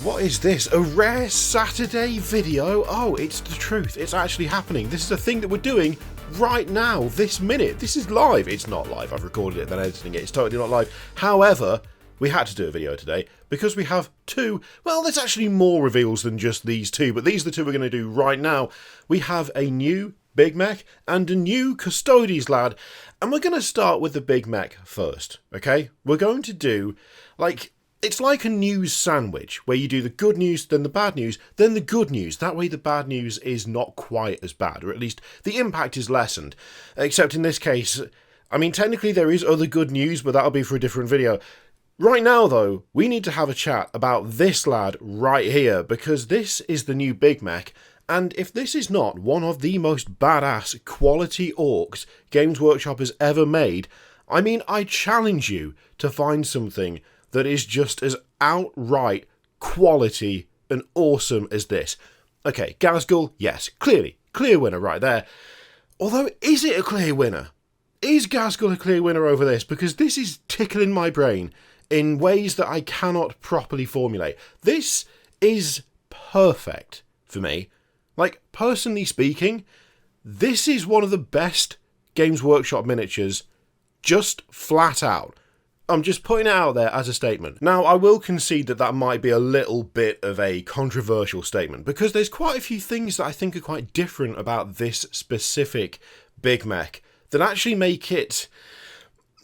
What is this? A rare Saturday video? Oh, it's the truth. It's actually happening. This is a thing that we're doing right now, this minute. This is live. It's not live. I've recorded it, then editing it. It's totally not live. However, we had to do a video today because we have two, well, there's actually more reveals than just these two, but these are the two we're going to do right now. We have a new Big Mek and a new Custodes lad, and we're going to start with the Big Mek first, okay? We're going to do, it's like a news sandwich, where you do the good news, then the bad news, then the good news. That way the bad news is not quite as bad, or at least the impact is lessened. Except in this case, I mean, technically there is other good news, but that'll be for a different video. Right now, though, we need to have a chat about this lad right here, because this is the new Big Mek, and if this is not one of the most badass quality orcs Games Workshop has ever made, I mean, I challenge you to find something that is just as outright quality and awesome as this. Okay, Ghazghkull, yes, clearly, clear winner right there. Although, is it a clear winner? Is Ghazghkull a clear winner over this? Because this is tickling my brain in ways that I cannot properly formulate. This is perfect for me. Like, personally speaking, this is one of the best Games Workshop miniatures, just flat out. I'm just putting it out there as a statement. Now, I will concede that that might be a little bit of a controversial statement, because there's quite a few things that I think are quite different about this specific Big Mek that actually make it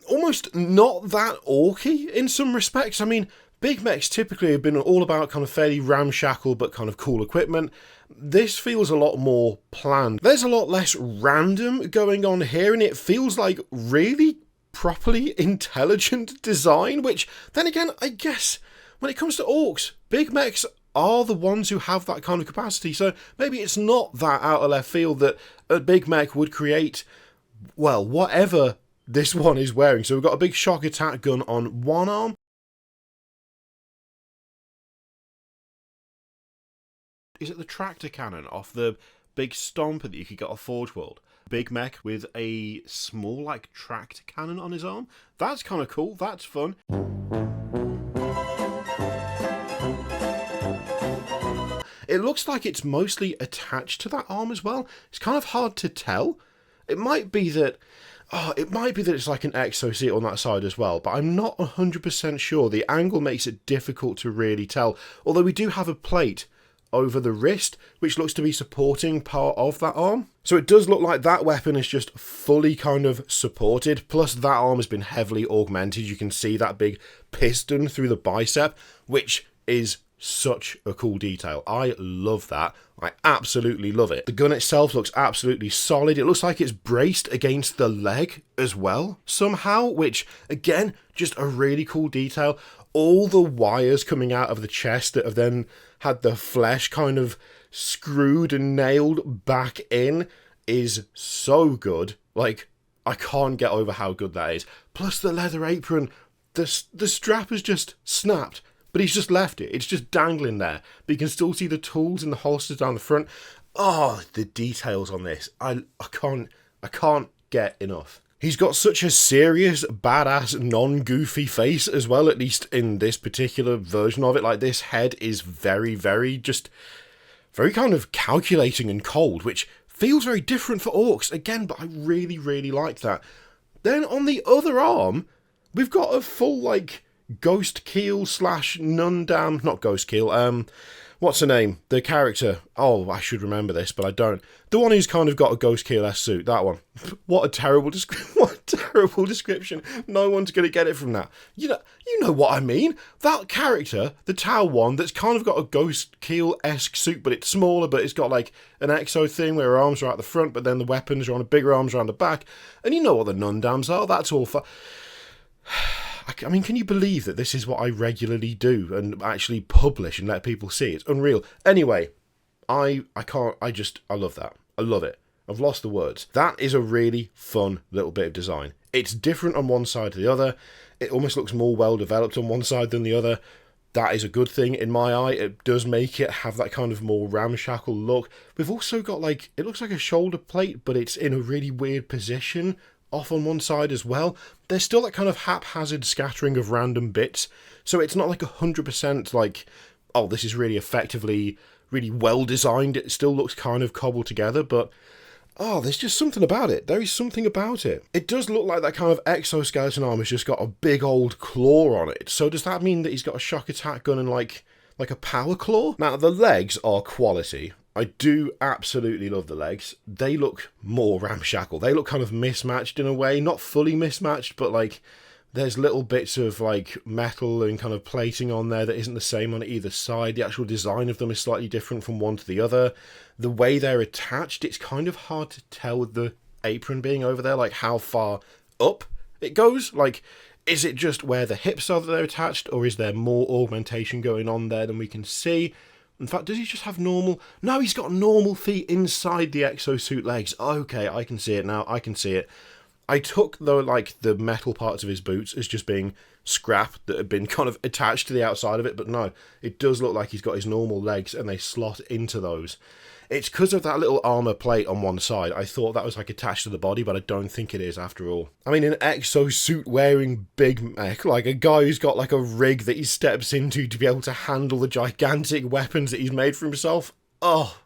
almost not that orky in some respects. I mean, Big Meks typically have been all about kind of fairly ramshackle but kind of cool equipment. This feels a lot more planned. There's a lot less random going on here, and it feels like really properly intelligent design, which then again, I guess when it comes to orcs, Big Meks are the ones who have that kind of capacity, so maybe it's not that out of left field that a Big Mek would create, well, whatever this one is wearing. So we've got a big shock attack gun on one arm. Is it the tractor cannon off the big stomper that you could get off Forge World? Big Mek with a small, tractor cannon on his arm? That's kind of cool. That's fun. It looks like it's mostly attached to that arm as well. It's kind of hard to tell. It might be that it's like an exo seat on that side as well, but I'm not 100% sure. The angle makes it difficult to really tell, although we do have a plate over the wrist, which looks to be supporting part of that arm. So it does look like that weapon is just fully kind of supported, plus that arm has been heavily augmented. You can see that big piston through the bicep, which is such a cool detail. I love that. I absolutely love it. The gun itself looks absolutely solid. It looks like it's braced against the leg as well, somehow, which, again, just a really cool detail. All the wires coming out of the chest that have then had the flesh kind of screwed and nailed back in is so good. Like, I can't get over how good that is. Plus the leather apron, the strap has just snapped, but he's just left it. It's just dangling there. But you can still see the tools and the holsters down the front. Oh, the details on this. I can't get enough. He's got such a serious, badass, non-goofy face as well, at least in this particular version of it. Like, this head is very, very kind of calculating and cold, which feels very different for orcs, again, but I really, really like that. Then on the other arm, we've got a full, ghost keel / nun-dam, not ghost keel, what's her name? The character. Oh, I should remember this, but I don't. The one who's kind of got a ghost keel-esque suit, that one. What a terrible description. No one's going to get it from that. You know what I mean. That character, the Tau one, that's kind of got a ghost keel-esque suit, but it's smaller, but it's got an exo thing where her arms are at the front, but then the weapons are on the bigger arms around the back. And you know what the nun-dams are. That's all for... I mean, can you believe that this is what I regularly do and actually publish and let people see? It's unreal. Anyway, I love that. I love it. I've lost the words. That is a really fun little bit of design. It's different on one side to the other. It almost looks more well developed on one side than the other. That is a good thing in my eye. It does make it have that kind of more ramshackle look. We've also got it looks like a shoulder plate, but it's in a really weird position off on one side as well. There's still that kind of haphazard scattering of random bits, so it's not 100% oh, this is really effectively, really well designed. It still looks kind of cobbled together, but oh, there's just something about it. There is something about it. It does look like that kind of exoskeleton armor's just got a big old claw on it. So does that mean that he's got a shock attack gun and like a power claw? Now, the legs are quality. I do absolutely love the legs. They look more ramshackle. They look kind of mismatched in a way. Not fully mismatched, but like there's little bits of like metal and kind of plating on there that isn't the same on either side. The actual design of them is slightly different from one to the other. The way they're attached, it's kind of hard to tell with the apron being over there, like how far up it goes. Like, is it just where the hips are that they're attached, or is there more augmentation going on there than we can see? In fact, does he just have normal? No, he's got normal feet inside the exosuit legs. Okay, I can see it now. I can see it. I took the metal parts of his boots as just being scrap that had been kind of attached to the outside of it, but no, it does look like he's got his normal legs and they slot into those. It's because of that little armor plate on one side. I thought that was like attached to the body, but I don't think it is after all. I mean, an exosuit wearing Big Mek, like a guy who's got like a rig that he steps into to be able to handle the gigantic weapons that he's made for himself. Oh,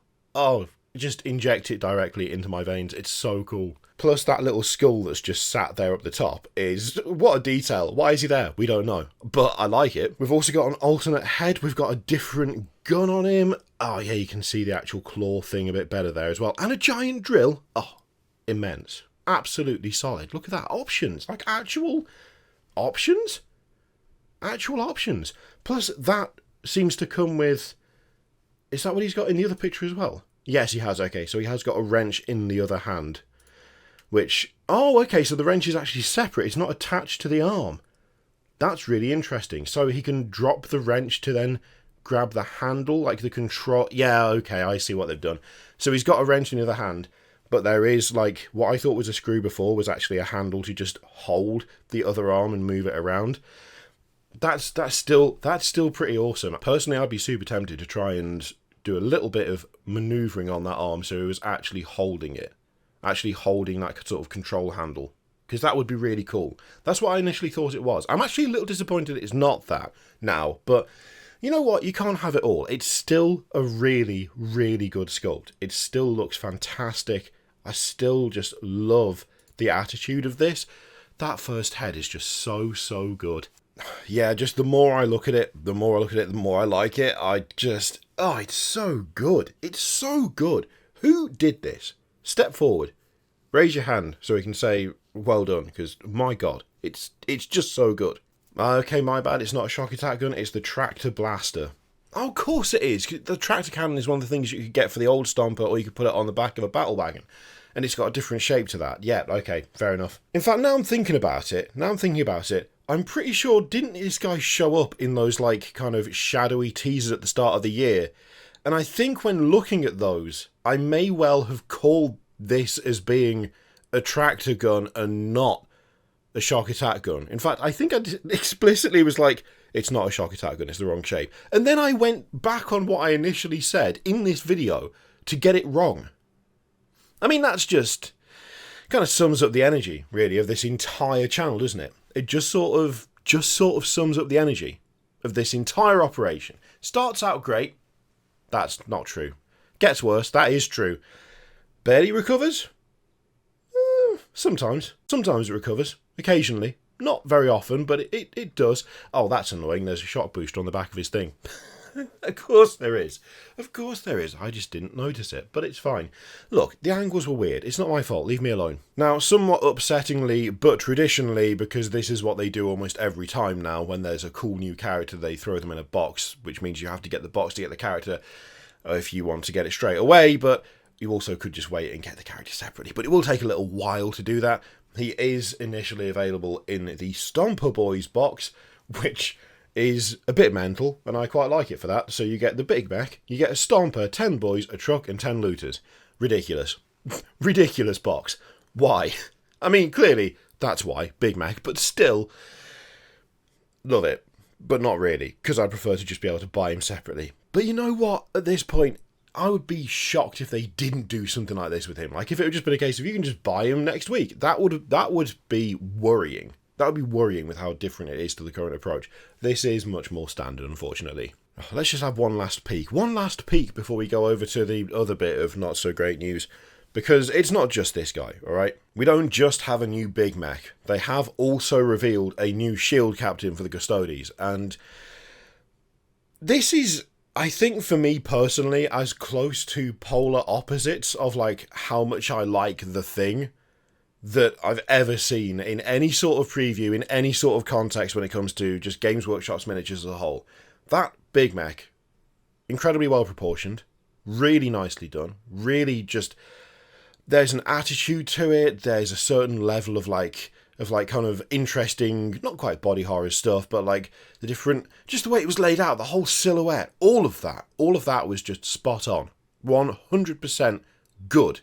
just inject it directly into my veins. It's so cool. Plus that little skull that's just sat there up the top is, what a detail. Why is he there? We don't know. But I like it. We've also got an alternate head. We've got a different gun on him. Oh yeah, you can see the actual claw thing a bit better there as well. And a giant drill. Oh, immense. Absolutely solid. Look at that. Options. Like actual options? Actual options. Plus that seems to come with... Is that what he's got in the other picture as well? Yes, he has. Okay, so he has got a wrench in the other hand. Which, oh, okay, so the wrench is actually separate. It's not attached to the arm. That's really interesting. So he can drop the wrench to then grab the handle, like the control. Yeah, okay, I see what they've done. So he's got a wrench in the other hand, but there is, like, what I thought was a screw before was actually a handle to just hold the other arm and move it around. That's still pretty awesome. Personally, I'd be super tempted to try and do a little bit of maneuvering on that arm so he was actually holding it. Actually holding that sort of control handle, because that would be really cool. That's what I initially thought it was. I'm actually a little disappointed it's not that now, but you know what? You can't have it all. It's still a really, really good sculpt. It still looks fantastic. I still just love the attitude of this. That first head is just so good. Yeah, just the more I look at it, the more I like it. It's so good. It's so good. Who did this? Step forward, raise your hand so we can say well done, because my god, it's just so good. Okay, my bad, it's not a shock attack gun, it's the traktor blaster. Oh, of course it is. The traktor cannon is one of the things you could get for the old Stomper, or you could put it on the back of a battle wagon, and it's got a different shape to that. Yeah, okay, fair enough. In fact, now I'm thinking about it, I'm pretty sure, didn't this guy show up in those like kind of shadowy teasers at the start of the year? And I think when looking at those, I may well have called this as being a traktor gun and not a shock attack gun. In fact, I think I explicitly was like, it's not a shock attack gun, it's the wrong shape. And then I went back on what I initially said in this video to get it wrong. I mean, that's just kind of sums up the energy, really, of this entire channel, doesn't it? It just sort of sums up the energy of this entire operation. Starts out great. That's not true. Gets worse. That is true. Barely recovers? Sometimes. Sometimes it recovers. Occasionally. Not very often, but it does. Oh, that's annoying. There's a shock booster on the back of his thing. Of course there is. Of course there is. I just didn't notice it, but it's fine. Look, the angles were weird. It's not my fault. Leave me alone. Now, somewhat upsettingly, but traditionally, because this is what they do almost every time now, when there's a cool new character, they throw them in a box, which means you have to get the box to get the character if you want to get it straight away, but you also could just wait and get the character separately. But it will take a little while to do that. He is initially available in the Stomper Boys box, which is a bit mental, and I quite like it for that. So you get the Big Mek, you get a Stomper, 10 boys, a truck, and 10 looters. Ridiculous. Ridiculous box. Why? I mean, clearly, that's why, Big Mek, but still, love it. But not really, because I prefer to just be able to buy him separately. But you know what? At this point, I would be shocked if they didn't do something like this with him. Like, if it had just been a case of you can just buy him next week, that would be worrying. That would be worrying with how different it is to the current approach. This is much more standard, unfortunately. let's just have one last peek. One last peek before we go over to the other bit of not so great news. Because it's not just this guy, alright? We don't just have a new Big Mek. They have also revealed a new shield captain for the Custodes. And this is, I think for me personally, as close to polar opposites of like how much I like the thing that I've ever seen in any sort of preview, in any sort of context when it comes to just Games Workshop's miniatures as a whole. That Big Mek, incredibly well proportioned, really nicely done, really just, there's an attitude to it, there's a certain level of kind of interesting, not quite body horror stuff, but like the different, just the way it was laid out, the whole silhouette, all of that was just spot on. 100% good.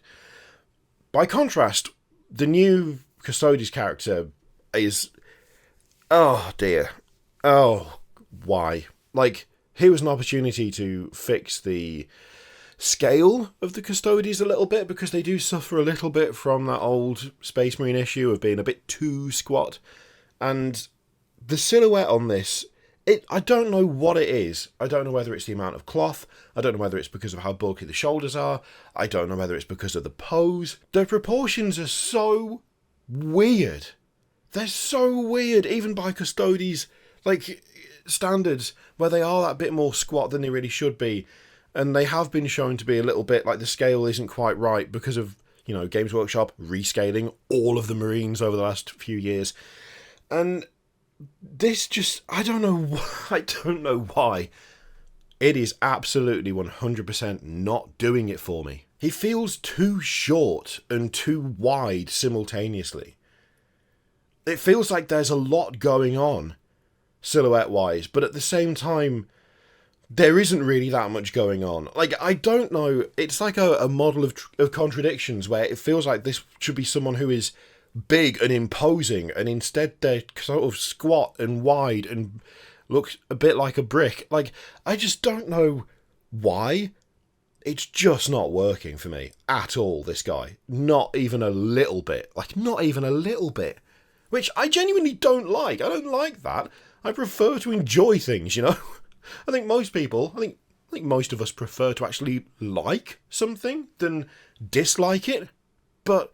By contrast, the new Custodes character is, oh dear, oh, why? Like, here was an opportunity to fix the scale of the Custodes a little bit, because they do suffer a little bit from that old Space Marine issue of being a bit too squat. And the silhouette on this, I don't know what it is. I don't know whether it's the amount of cloth. I don't know whether it's because of how bulky the shoulders are. I don't know whether it's because of the pose. The proportions are so weird. They're so weird, even by Custodes, like, standards, where they are that bit more squat than they really should be. And they have been shown to be a little bit like the scale isn't quite right because of, you know, Games Workshop rescaling all of the Marines over the last few years. And this just, I don't know why. It is absolutely 100% not doing it for me. He feels too short and too wide simultaneously. It feels like there's a lot going on, silhouette-wise, but at the same time, there isn't really that much going on. Like, I don't know, it's like a model of contradictions where it feels like this should be someone who is big and imposing, and instead they're sort of squat and wide and look a bit like a brick. Like, I just don't know why. It's just not working for me at all, this guy. Not even a little bit. Like, not even a little bit. Which I genuinely don't like. I don't like that. I prefer to enjoy things, you know? I think most people, I think most of us prefer to actually like something than dislike it. But,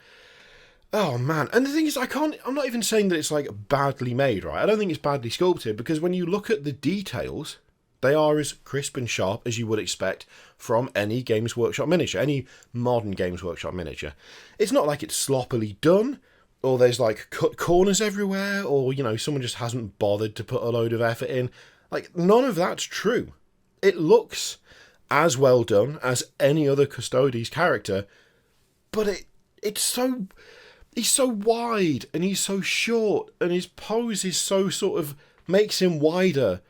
oh man. And the thing is, I'm not even saying that it's like badly made, right? I don't think it's badly sculpted, because when you look at the details, they are as crisp and sharp as you would expect from any Games Workshop miniature, any modern Games Workshop miniature. It's not like it's sloppily done, or there's like cut corners everywhere, or, you know, someone just hasn't bothered to put a load of effort in. Like, none of that's true. It looks as well done as any other Custodes character, but he's so wide, and he's so short, and his pose is so sort of makes him wider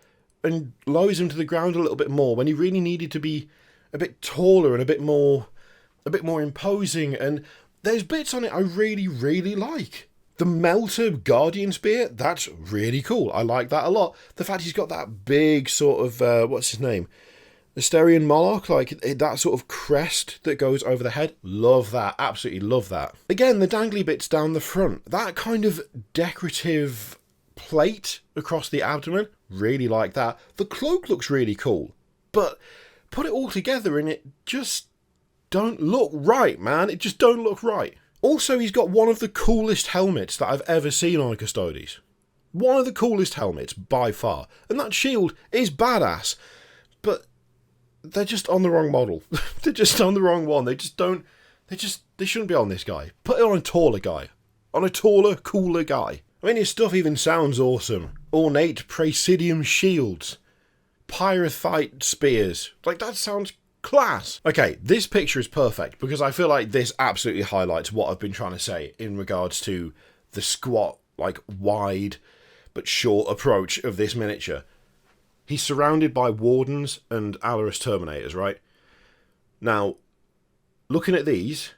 and lowers him to the ground a little bit more when he really needed to be a bit taller and a bit more imposing. And there's bits on it I really, really like. The Melter Guardian Spear, that's really cool. I like that a lot. The fact he's got that big sort of, what's his name? Asterian Monarch, like that sort of crest that goes over the head. Love that. Absolutely love that. Again, the dangly bits down the front. That kind of decorative plate across the abdomen. Really like that. The cloak looks really cool. But put it all together and it just don't look right, man. It just don't look right. Also, he's got one of the coolest helmets that I've ever seen on a Custodes. One of the coolest helmets, by far. And that shield is badass. But they're just on the wrong model. They're just on the wrong one. They shouldn't be on this guy. Put it on a taller guy. On a taller, cooler guy. I mean, his stuff even sounds awesome. Ornate Praesidium shields. Pyrothite spears. Like, that sounds class. Okay, this picture is perfect because I feel like this absolutely highlights what I've been trying to say in regards to the squat, like, wide but short approach of this miniature. He's surrounded by Wardens and Alarus Terminators, right? Now, looking at these,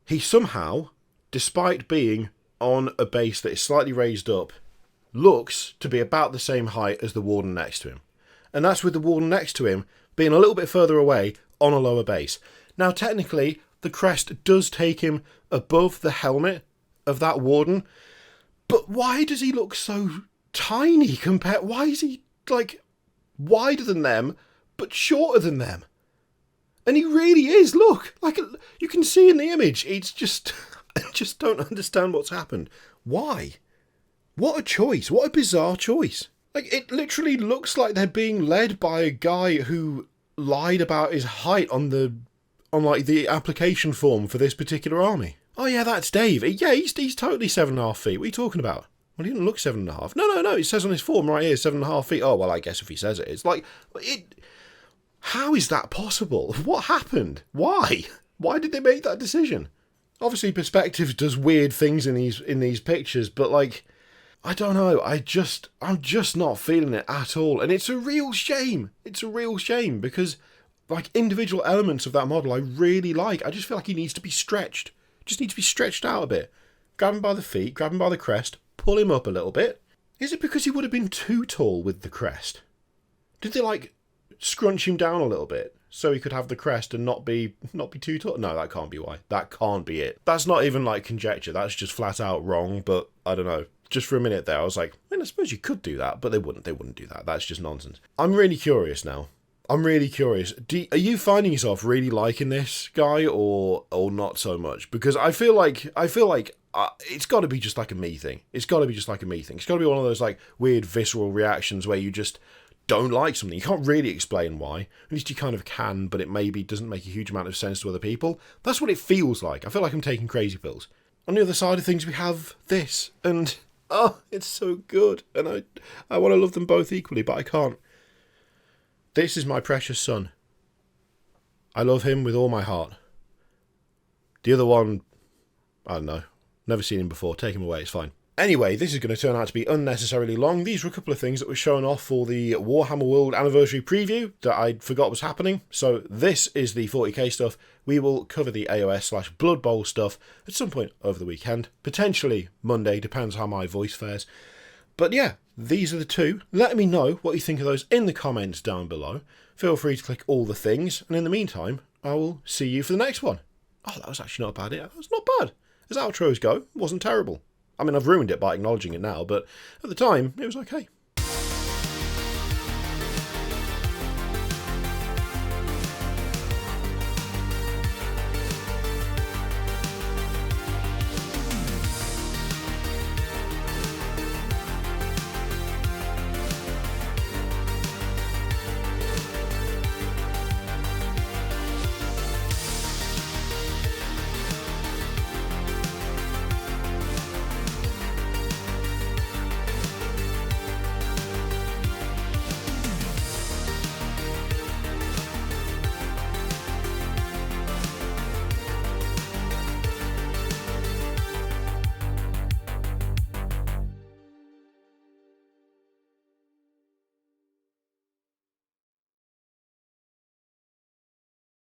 he somehow, despite being on a base that is slightly raised up, looks to be about the same height as the Warden next to him. And that's with the Warden next to him being a little bit further away on a lower base. Now, technically, the crest does take him above the helmet of that Warden, but why does he look so tiny compared? Why is he, like, wider than them, but shorter than them. And he really is, look. Like, you can see in the image, it's just... I just don't understand what's happened. Why? What a choice. What a bizarre choice. Like, it literally looks like they're being led by a guy who lied about his height on the application form for this particular army. Oh yeah, that's Dave. Yeah, he's totally 7.5 feet. What are you talking about? Well, he didn't look 7.5. No. It says on his form right here, 7.5 feet. Oh, well, I guess if he says it, it's like... How is that possible? What happened? Why? Why did they make that decision? Obviously, perspective does weird things in these pictures, but like, I don't know. I'm just not feeling it at all, and it's a real shame. It's a real shame because, like, individual elements of that model I really like. I just feel like he needs to be stretched. Just needs to be stretched out a bit. Grab him by the feet, grab him by the crest, pull him up a little bit. Is it because he would have been too tall with the crest? Did they like scrunch him down a little bit so he could have the crest and not be too tall? No, that can't be why. That can't be it. That's not even like conjecture. That's just flat out wrong. But I don't know. Just for a minute there, I was like, I suppose you could do that, but they wouldn't. They wouldn't do that. That's just nonsense. I'm really curious now. I'm really curious. Are you finding yourself really liking this guy or not so much? Because I feel like it's got to be just like a me thing. It's got to be just like a me thing. It's got to be one of those like weird visceral reactions where you just don't like something. You can't really explain why. At least you kind of can, but it maybe doesn't make a huge amount of sense to other people. That's what it feels like. I feel like I'm taking crazy pills. On the other side of things, we have this, and it's so good. And I want to love them both equally, but I can't. This is my precious son. I love him with all my heart. The other one, I don't know. Never seen him before. Take him away, it's fine. Anyway, this is going to turn out to be unnecessarily long. These were a couple of things that were shown off for the Warhammer World Anniversary preview that I forgot was happening. So this is the 40k stuff. We will cover the AOS/Blood Bowl stuff at some point over the weekend. Potentially Monday, depends how my voice fares. But yeah, these are the two. Let me know what you think of those in the comments down below. Feel free to click all the things. And in the meantime, I will see you for the next one. Oh, that was actually not bad. That was not bad. As outros go, it wasn't terrible. I mean, I've ruined it by acknowledging it now, but at the time, it was okay.